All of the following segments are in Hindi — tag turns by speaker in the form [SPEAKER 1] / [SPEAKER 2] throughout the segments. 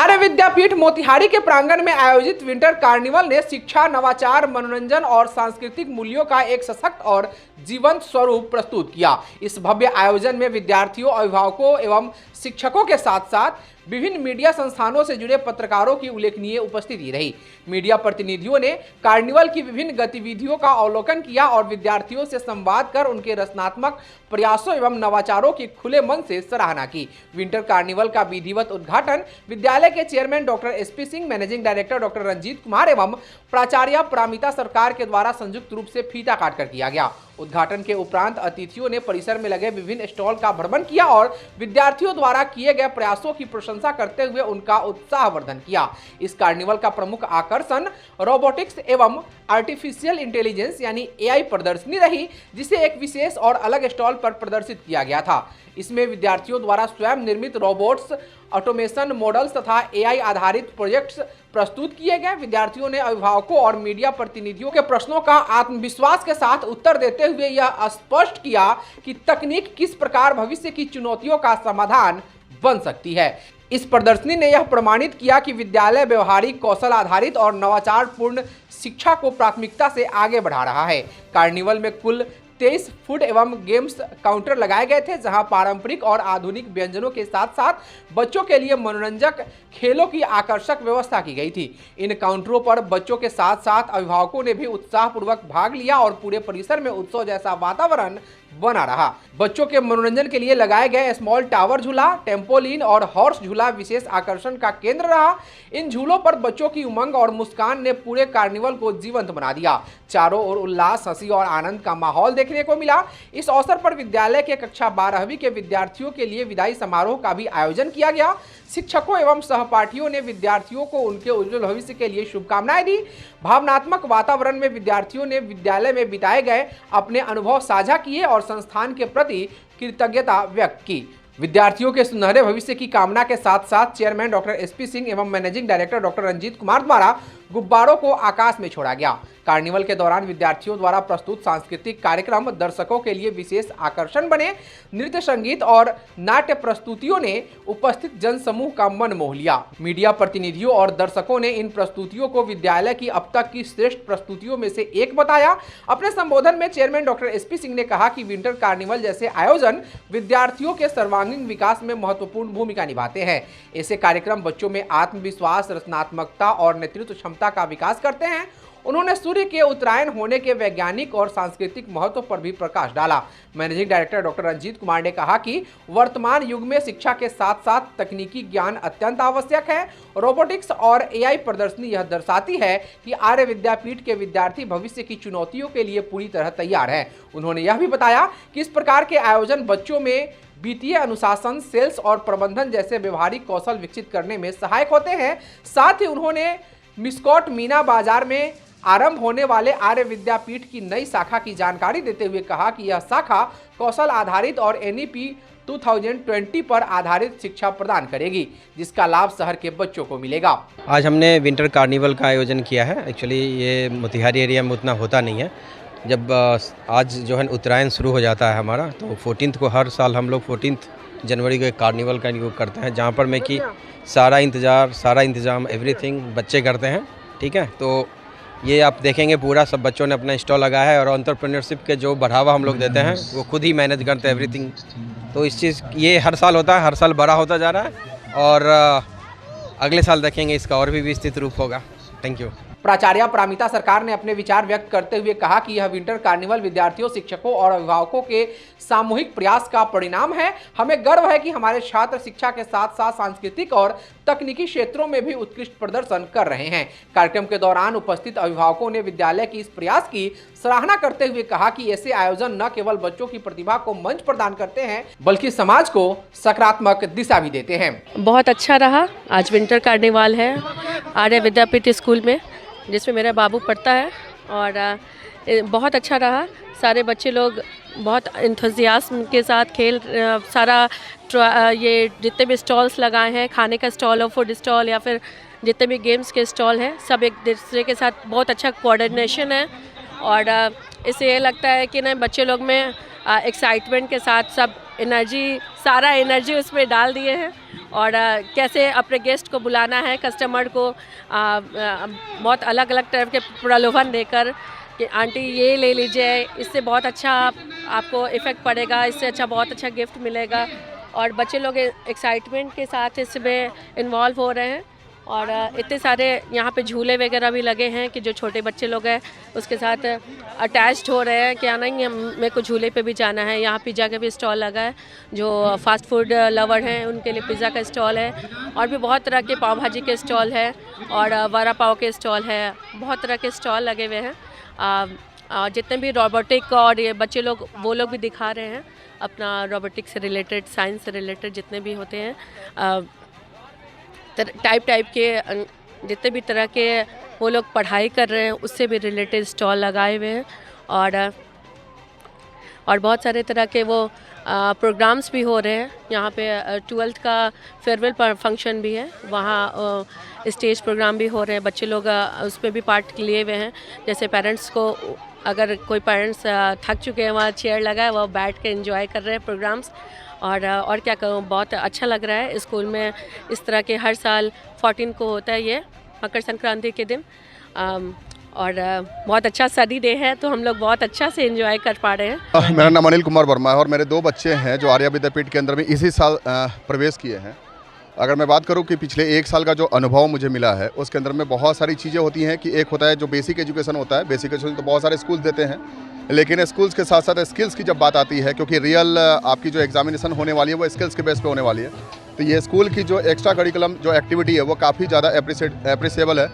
[SPEAKER 1] आर्य विद्यापीठ मोतिहारी के प्रांगण में आयोजित विंटर कार्निवल ने शिक्षा, नवाचार, मनोरंजन और सांस्कृतिक मूल्यों का एक सशक्त और जीवंत स्वरूप प्रस्तुत किया। इस भव्य आयोजन में विद्यार्थियों, अभिभावकों एवं शिक्षकों के साथ साथ विभिन्न मीडिया संस्थानों से जुड़े पत्रकारों की उल्लेखनीय उपस्थिति रही। मीडिया प्रतिनिधियों ने कार्निवल की विभिन्न गतिविधियों का अवलोकन किया और विद्यार्थियों से संवाद कर उनके रचनात्मक प्रयासों एवं नवाचारों की खुले मन से सराहना की। विंटर कार्निवल का विधिवत उद्घाटन विद्यालय के chairman doctor SP Singh, managing director doctor Ranjit Kumar एवं प्राचार्य परामिता सरकार के द्वारा संयुक्त रूप से फीता काटकर किया गया। उद्घाटन के उपरांत अतिथियों ने परिसर में लगे विभिन्न स्टॉल का भ्रमण किया और विद्यार्थियों द्वारा किए गए प्रयासों की प्रशंसा करते हुए उनका उत्साहवर्धन किया। इस कार्निवल का प्रमुख आकर्षण रोबोटिक्स एवं आर्टिफिशियल इंटेलिजेंस यानी एआई प्रदर्शनी रही, जिसे एक विशेष और अलग स्टॉल पर प्रदर्शित किया गया था। इसमें विद्यार्थियों द्वारा स्वयं निर्मित रोबोट्स, ऑटोमेशन मॉडल्स तथा एआई आधारित प्रोजेक्ट्स प्रस्तुत किए गए। विद्यार्थियों ने अभिभावकों और मीडिया प्रतिनिधियों के प्रश्नों का आत्मविश्वास के साथ उत्तर देते हुए यह स्पष्ट किया कि तकनीक किस प्रकार भविष्य की चुनौतियों का समाधान बन सकती है। इस प्रदर्शनी ने यह प्रमाणित किया कि विद्यालय व्यवहारिक, कौशल आधारित और नवाचार पूर्ण शिक्षा को प्राथमिकता से आगे बढ़ा रहा है। कार्निवल में कुल 23 फूड एवं गेम्स काउंटर लगाए गए थे, जहां पारंपरिक और आधुनिक व्यंजनों के साथ साथ बच्चों के लिए मनोरंजक खेलों की आकर्षक व्यवस्था की गई थी। इन काउंटरों पर बच्चों के साथ साथ अभिभावकों ने भी उत्साहपूर्वक भाग लिया और पूरे परिसर में उत्सव जैसा वातावरण बना रहा। बच्चों के मनोरंजन के लिए लगाए गए स्मॉल टावर झूला, टेम्पोलिन और हॉर्स झूला विशेष आकर्षण का केंद्र रहा। इन झूलों पर बच्चों की उमंग और मुस्कान ने पूरे कार्निवल को जीवंत बना दिया। चारों ओर उल्लास, हंसी और आनंद का माहौल देखने को मिला। इस अवसर पर विद्यालय के कक्षा 12वीं के विद्यार्थियों के लिए विदाई समारोह का भी आयोजन किया गया। शिक्षकों एवं सहपाठियों ने विद्यार्थियों को उनके उज्जवल भविष्य के लिए शुभकामनाएं दी। भावनात्मक वातावरण में विद्यार्थियों ने विद्यालय में बिताए गए अपने अनुभव साझा किए और संस्थान के प्रति कृतज्ञता व्यक्त की। विद्यार्थियों के सुनहरे भविष्य की कामना के साथ साथ चेयरमैन डॉक्टर एसपी सिंह एवं managing director doctor Ranjit Kumar द्वारा गुब्बारों को आकाश में छोड़ा गया। कार्निवल के दौरान विद्यार्थियों द्वारा प्रस्तुत सांस्कृतिक कार्यक्रम दर्शकों के लिए विशेष आकर्षण बने। नृत्य, संगीत और नाट्य प्रस्तुतियों ने उपस्थित जनसमूह का मन मोह लिया। मीडिया प्रतिनिधियों और दर्शकों ने इन प्रस्तुतियों को विद्यालय की अब तक की श्रेष्ठ प्रस्तुतियों में से एक बताया। अपने संबोधन में चेयरमैन डॉक्टर एसपी सिंह ने कहा कि विंटर कार्निवल जैसे आयोजन विद्यार्थियों के सर्वांगीण विकास में महत्वपूर्ण भूमिका निभाते हैं। ऐसे कार्यक्रम बच्चों में आत्मविश्वास, रचनात्मकता और नेतृत्व क्षमता का विकास करते हैं। उन्होंने सूर्य के उत्तरायण होने के वैज्ञानिक और सांस्कृतिक महत्व पर भी प्रकाश डाला। Managing director doctor Ranjit Kumar ने कहा कि वर्तमान युग में शिक्षा के साथ साथ तकनीकी ज्ञान अत्यंत आवश्यक है। रोबोटिक्स और एआई प्रदर्शनी यह दर्शाती है कि आर्य विद्यापीठ के विद्यार्थी भविष्य की चुनौतियों के लिए पूरी तरह तैयार है। उन्होंने यह भी बताया कि इस प्रकार के आयोजन बच्चों में वित्तीय अनुशासन, सेल्स और प्रबंधन जैसे व्यवहारिक कौशल विकसित करने में सहायक होते हैं। साथ ही उन्होंने मिस्कॉट मीना बाजार में आरंभ होने वाले आर्य विद्यापीठ की नई शाखा की जानकारी देते हुए कहा कि यह शाखा कौशल आधारित और एनईपी 2020 पर आधारित शिक्षा प्रदान करेगी, जिसका लाभ शहर के बच्चों को मिलेगा।
[SPEAKER 2] आज हमने विंटर कार्निवल का आयोजन किया है। एक्चुअली ये मोतिहारी एरिया में उतना होता नहीं है। जब आज जो है उत्तरायण शुरू हो जाता है हमारा, तो 14 को हर साल हम लोग 14 जनवरी को एक कार्निवल का योग करते हैं, जहाँ पर मैं कि सारा इंतज़ाम एवरीथिंग बच्चे करते हैं। ठीक है, तो ये आप देखेंगे पूरा सब बच्चों ने अपना स्टॉल लगाया है और एंटरप्रेन्योरशिप के जो बढ़ावा हम लोग देते हैं वो खुद ही मैनेज करते हैं एवरीथिंग। तो इस चीज़ ये हर साल होता है, हर साल बड़ा होता जा रहा है और अगले साल देखेंगे इसका और भी विस्तृत रूप होगा। Thank you.
[SPEAKER 1] प्राचार्य परामिता सरकार ने अपने विचार व्यक्त करते हुए कहा कि यह विंटर कार्निवल विद्यार्थियों, शिक्षकों और अभिभावकों के सामूहिक प्रयास का परिणाम है। हमें गर्व है कि हमारे छात्र शिक्षा के साथ साथ सांस्कृतिक और तकनीकी क्षेत्रों में भी उत्कृष्ट प्रदर्शन कर रहे हैं। कार्यक्रम के दौरान उपस्थित अभिभावकों ने विद्यालय की इस प्रयास की सराहना करते हुए कहा कि ऐसे आयोजन न केवल बच्चों की प्रतिभा को मंच प्रदान करते हैं, बल्कि समाज को सकारात्मक दिशा भी देते हैं।
[SPEAKER 3] बहुत अच्छा रहा। आज विंटर कार्निवल है आर्य विद्यापीठ स्कूल में, जिसमें मेरा बाबू पढ़ता है और बहुत अच्छा रहा। सारे बच्चे लोग बहुत इंथुजियाज्म के साथ ये जितने भी स्टॉल्स लगाए हैं, खाने का स्टॉल हो, फूड स्टॉल या फिर जितने भी गेम्स के स्टॉल हैं, सब एक दूसरे के साथ बहुत अच्छा कोऑर्डिनेशन है और इससे ये लगता है कि ना बच्चे लोग में एक्साइटमेंट के साथ सब एनर्जी, सारा एनर्जी उसमें डाल दिए हैं और कैसे अपने गेस्ट को बुलाना है, कस्टमर को बहुत अलग अलग टाइप के प्रलोभन देकर कि आंटी ये ले लीजिए, इससे बहुत अच्छा आपको इफ़ेक्ट पड़ेगा, इससे अच्छा बहुत अच्छा गिफ्ट मिलेगा। और बच्चे लोग एक्साइटमेंट के साथ इसमें इन्वॉल्व हो रहे हैं और इतने सारे यहाँ पे झूले वगैरह भी लगे हैं कि जो छोटे बच्चे लोग हैं उसके साथ अटैच्ड हो रहे हैं, क्या नहीं मेरे को झूले पे भी जाना है। यहाँ पिज़्ज़ा का भी स्टॉल लगा है, जो फास्ट फूड लवर हैं उनके लिए पिज़्ज़ा का स्टॉल है और भी बहुत तरह के पाव भाजी के स्टॉल है और वड़ा पाव के स्टॉल है, बहुत तरह के स्टॉल लगे हुए हैं। जितने भी रोबोटिक और ये बच्चे लोग वो लोग भी दिखा रहे हैं अपना रोबोटिक से रिलेटेड, साइंस से रिलेटेड जितने भी होते हैं टाइप के जितने भी तरह के वो लोग पढ़ाई कर रहे हैं उससे भी रिलेटेड स्टॉल लगाए हुए हैं और बहुत सारे तरह के वो प्रोग्राम्स भी हो रहे हैं। यहाँ पे 12th का फेयरवेल फंक्शन भी है, वहाँ स्टेज प्रोग्राम भी हो रहे हैं, बच्चे लोग उसमें भी पार्ट लिए हुए हैं। जैसे पेरेंट्स को, अगर कोई पेरेंट्स थक चुके हैं, वहाँ चेयर लगा है, वो बैठ के एंजॉय कर रहे हैं प्रोग्राम्स। और क्या कहूँ, बहुत अच्छा लग रहा है। स्कूल में इस तरह के हर साल 14 को होता है ये मकर संक्रांति के दिन और बहुत अच्छा सनी डे है, तो हम लोग बहुत अच्छा से एंजॉय कर पा रहे हैं।
[SPEAKER 4] मेरा नाम अनिल कुमार वर्मा है और मेरे 2 बच्चे हैं जो आर्या विद्यापीठ के अंदर में इसी साल प्रवेश किए हैं। अगर मैं बात करूं कि पिछले 1 साल का जो अनुभव मुझे मिला है उसके अंदर में बहुत सारी चीज़ें होती हैं कि एक होता है जो बेसिक एजुकेशन होता है। बेसिक एजुकेशन तो बहुत सारे स्कूल देते हैं, लेकिन स्कूल्स के साथ साथ स्किल्स की जब बात आती है, क्योंकि रियल आपकी जो एग्जामिनेशन होने वाली है वो स्किल्स के बेस पे होने वाली है, तो ये स्कूल की जो एक्स्ट्रा करिकुलम जो एक्टिविटी है वो काफ़ी ज़्यादा एप्रिसिएबल है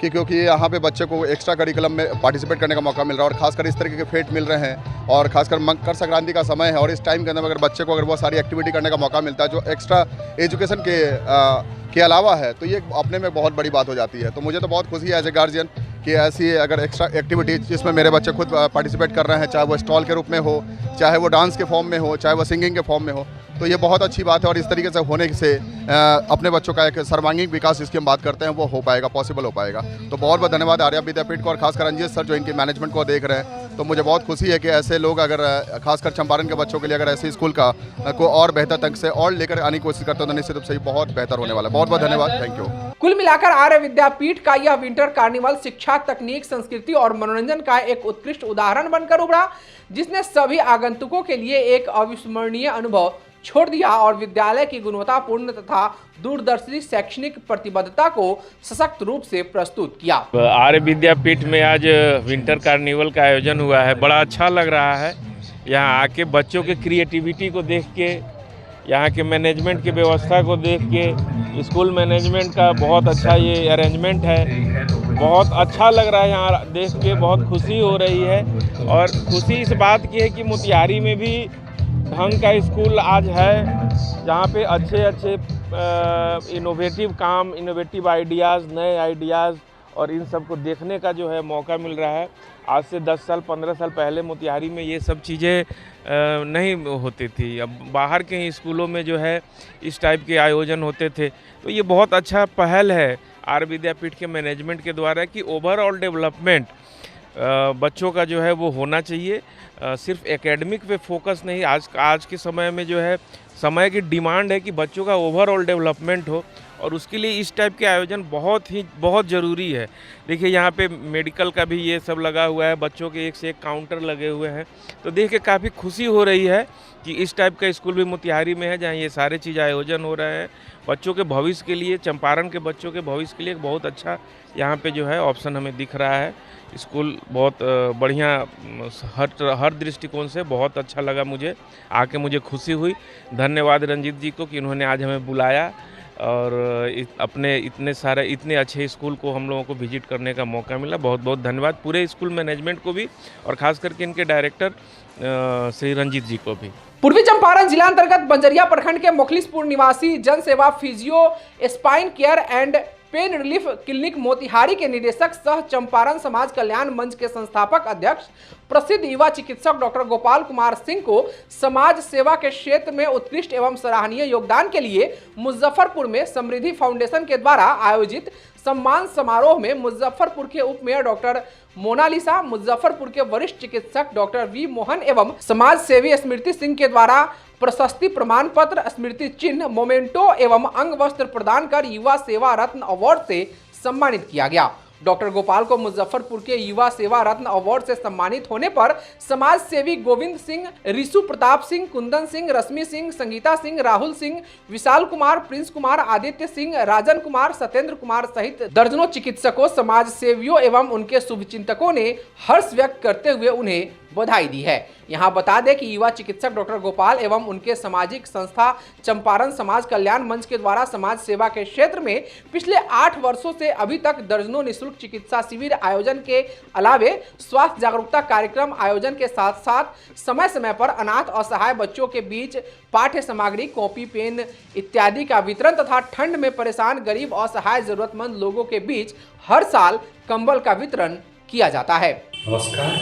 [SPEAKER 4] कि क्योंकि यहाँ पे बच्चे को एक्स्ट्रा करिकुलम में पार्टिसिपेट करने का मौका मिल रहा है और खासकर इस तरीके के फेट मिल रहे हैं और खासकर मकर संक्रांति का समय है और इस टाइम के अंदर अगर बच्चे को अगर बहुत सारी एक्टिविटी करने का मौका मिलता है जो एक्स्ट्रा एजुकेशन के अलावा है, तो ये अपने में बहुत बड़ी बात हो जाती है। तो मुझे तो बहुत खुशी है एज ए गार्जियन कि ऐसी अगर एक्स्ट्रा एक्टिविटी जिसमें मेरे बच्चे खुद पार्टिसिपेट कर रहे हैं, चाहे वो स्टॉल के रूप में हो, चाहे वो डांस के फॉर्म में हो, चाहे वो सिंगिंग के फॉर्म में हो, तो ये बहुत अच्छी बात है और इस तरीके से होने से अपने बच्चों का एक सर्वांगीण विकास जिसकी हम बात करते हैं वो हो पाएगा, पॉसिबल हो पाएगा। तो बहुत बहुत धन्यवाद आर्या विद्यापीठ को और खासकर रंजीत सर जो इनकी मैनेजमेंट को देख रहे हैं। तो मुझे बहुत खुशी है कि ऐसे लोग अगर खासकर चंपारण के बच्चों के लिए अगर ऐसे स्कूल को और बेहतर तंग से और लेकर आने की कोशिश करते हैं तो निश्चित रूप से बहुत बेहतर होने वाला है। बहुत बहुत धन्यवाद, थैंक यू।
[SPEAKER 1] कुल मिलाकर आर्य विद्यापीठ का यह विंटर कार्निवल शिक्षा, तकनीक, संस्कृति और मनोरंजन का एक उत्कृष्ट उदाहरण बनकर उभरा, जिसने सभी आगंतुकों के लिए एक अविस्मरणीय अनुभव छोड़ दिया और विद्यालय की गुणवत्तापूर्ण तथा दूरदर्शी शैक्षणिक प्रतिबद्धता को सशक्त रूप से प्रस्तुत किया।
[SPEAKER 5] आर्य विद्यापीठ में आज विंटर कार्निवल का आयोजन हुआ है, बड़ा अच्छा लग रहा है। यहाँ आके बच्चों के क्रिएटिविटी को देख के, यहाँ के मैनेजमेंट की व्यवस्था को देख के, स्कूल मैनेजमेंट का बहुत अच्छा ये अरेंजमेंट है, बहुत अच्छा लग रहा है। यहाँ देख के बहुत खुशी हो रही है और खुशी इस बात की है कि मोतिहारी में भी ढंग का स्कूल आज है, जहाँ पे अच्छे अच्छे इनोवेटिव काम, इनोवेटिव आइडियाज़, नए आइडियाज़ और इन सब को देखने का जो है मौका मिल रहा है। आज से 10 साल 15 साल पहले मोतिहारी में ये सब चीज़ें नहीं होती थी। अब बाहर के स्कूलों में जो है इस टाइप के आयोजन होते थे, तो ये बहुत अच्छा पहल है आर्य विद्यापीठ के मैनेजमेंट के द्वारा कि ओवरऑल डेवलपमेंट बच्चों का जो है वो होना चाहिए। सिर्फ एकेडमिक पे फोकस नहीं, आज के समय में जो है समय की डिमांड है कि बच्चों का ओवरऑल डेवलपमेंट हो और उसके लिए इस टाइप के आयोजन बहुत ज़रूरी है। देखिए यहाँ पे मेडिकल का भी ये सब लगा हुआ है, बच्चों के एक से एक काउंटर लगे हुए हैं, तो देख के काफ़ी खुशी हो रही है कि इस टाइप का स्कूल भी मोतिहारी में है जहाँ ये सारे चीज़ आयोजन हो रहे हैं। बच्चों के भविष्य के लिए, चंपारण के बच्चों के भविष्य के लिए एक बहुत अच्छा यहाँ पे जो है ऑप्शन हमें दिख रहा है। स्कूल बहुत बढ़िया, हर दृष्टिकोण से बहुत अच्छा लगा मुझे, आके मुझे खुशी हुई। धन्यवाद रंजीत जी को कि इन्होंने आज हमें बुलाया और अपने इतने अच्छे स्कूल को हम लोगों को विजिट करने का मौका मिला। बहुत बहुत धन्यवाद पूरे स्कूल मैनेजमेंट को भी और ख़ास करके इनके डायरेक्टर श्री रंजीत जी को भी।
[SPEAKER 1] पूर्वी चंपारण जिला अंतर्गत बंजरिया प्रखंड के मुखलिसपुर निवासी जन सेवा physio spine care and pain relief clinic Motihari के निदेशक सह चंपारण समाज कल्याण मंच के संस्थापक अध्यक्ष प्रसिद्ध युवा चिकित्सक डॉक्टर गोपाल कुमार सिंह को समाज सेवा के क्षेत्र में उत्कृष्ट एवं सराहनीय योगदान के लिए मुजफ्फरपुर में समृद्धि फाउंडेशन के द्वारा आयोजित सम्मान समारोह में मुजफ्फरपुर के उप मेयर डॉक्टर मोनालिसा, मुजफ्फरपुर के वरिष्ठ चिकित्सक डॉक्टर वी मोहन एवं समाज सेवी स्मृति सिंह के द्वारा प्रशस्ति प्रमाण पत्र, स्मृति चिन्ह, मोमेंटो एवं अंग वस्त्र प्रदान कर युवा सेवा रत्न अवार्ड से सम्मानित किया गया। डॉक्टर गोपाल को मुजफ्फरपुर के युवा सेवा रत्न अवार्ड से सम्मानित होने पर समाज सेवी गोविंद सिंह, ऋषु प्रताप सिंह, कुंदन सिंह, रश्मि सिंह, संगीता सिंह, राहुल सिंह, विशाल कुमार, प्रिंस कुमार, आदित्य सिंह, राजन कुमार, सत्येंद्र कुमार सहित दर्जनों चिकित्सकों, समाज सेवियों एवं उनके शुभचिंतकों ने हर्ष व्यक्त करते हुए उन्हें बधाई दी है। यहां बता दें कि युवा चिकित्सक डॉक्टर गोपाल एवं उनके सामाजिक संस्था चंपारण समाज कल्याण मंच के द्वारा समाज सेवा के क्षेत्र में पिछले 8 वर्षों से अभी तक दर्जनों निःशुल्क चिकित्सा शिविर आयोजन के अलावे स्वास्थ्य जागरूकता कार्यक्रम आयोजन के साथ साथ समय समय पर अनाथ असहाय बच्चों के बीच पाठ्य सामग्री, कॉपी, पेन इत्यादि का वितरण तथा ठंड में परेशान गरीब असहाय जरूरतमंद लोगों के बीच हर साल कंबल का वितरण किया जाता है।
[SPEAKER 6] नमस्कार,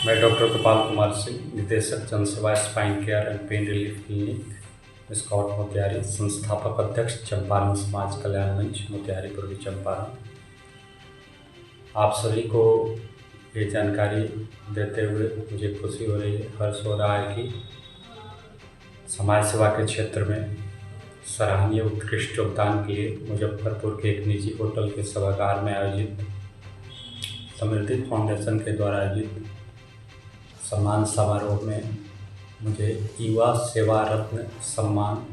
[SPEAKER 6] मैं डॉक्टर गोपाल कुमार सिंह, निदेशक जनसेवा spine care and pain relief clinic scout Motihari, संस्थापक अध्यक्ष चंपारण समाज कल्याण मंच मोतिहारी पूर्वी चंपारण। आप सभी को ये जानकारी देते हुए मुझे खुशी हो रही है, हर्ष हो रहा है कि समाज सेवा के क्षेत्र में सराहनीय उत्कृष्ट योगदान के लिए मुजफ्फरपुर के एक निजी होटल के सभागार में आयोजित समृद्धि फाउंडेशन के द्वारा आयोजित सम्मान समारोह में मुझे युवा सेवा रत्न सम्मान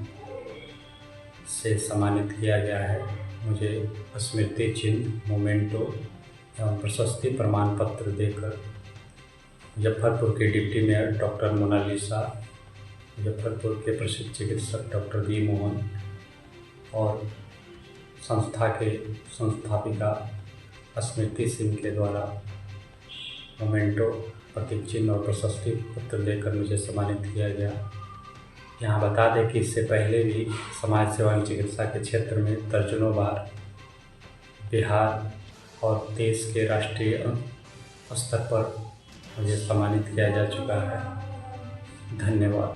[SPEAKER 6] से सम्मानित किया गया है। मुझे स्मृति चिन्ह, मोमेंटो एवं प्रशस्ति प्रमाण पत्र देकर मुजफ्फरपुर के deputy mayor doctor Monalisa, Muzaffarpur के प्रसिद्ध चिकित्सक डॉक्टर वी मोहन और संस्था के संस्थापिका स्मृति सिंह के द्वारा मोमेंटो, प्रतीक चिन्ह और प्रशस्ति पत्र देकर मुझे सम्मानित किया गया। यहाँ बता दें कि इससे पहले भी समाज सेवा एवं चिकित्सा के क्षेत्र में दर्जनों बार बिहार और देश के राष्ट्रीय स्तर पर मुझे सम्मानित किया जा चुका है। धन्यवाद।